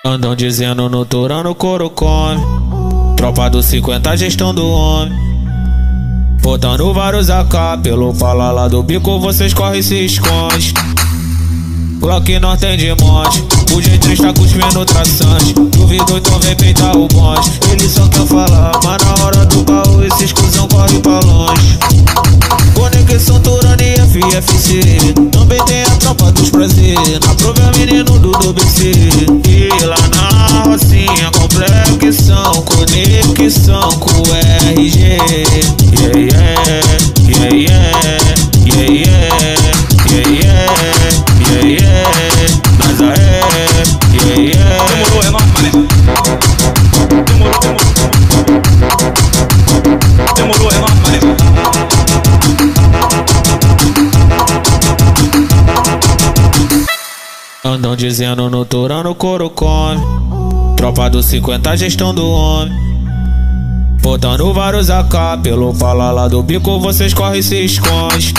Andam dizendo no Torano, couro come. Tropa do 50, gestão do homem. Botando vários AK pelo palala do bico, vocês correm e se esconde. Glock nós tem de monte, o G3 tá cuspindo traçante. Duvido, então vem peitar o bonde. Ele só quer falar, mas na hora do baú esses cuzão corre pra longe. Conexão Torano e FFC, também tem a tropa dos prazeres. Na prova é menino do BC. E lá na Rocinha, complexão, conexão com o RG. Yeah, yeah, yeah, yeah, yeah, yeah, yeah, yeah, yeah, mas yeah, yeah. Demorou, é nóis, mané. Demorou, é nóis, mané. Andam dizendo no Torano, couro come. Tropa do 50, gestão do homem. Botando vários AK pelo palala do bico, vocês correm e se esconde.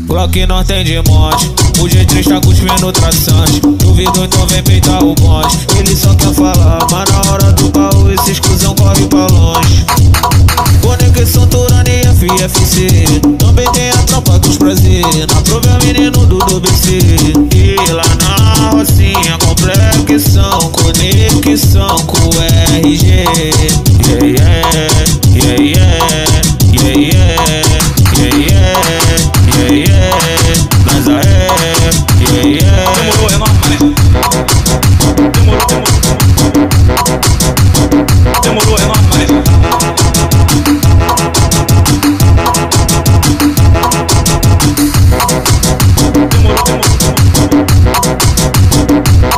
Glock nós tem de monte, o G3 tá cuspindo traçante. Duvido, então vem peitar o bonde. Ele só quer falar, mas na hora do baú esses cuzão corre pra longe. Conexão Torano e FFC, também tem a tropa dos prazeres. Na prova é menino do BC. E lá na Rocinha, complexão, conexão com o RG. Yeah, yeah, yeah, yeah, yeah, yeah, yeah, yeah, yeah, mas yeah, yeah. Demorou, é nóis, mané. Demorou, é nóis, mané.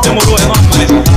Demorou, é nóis, mané.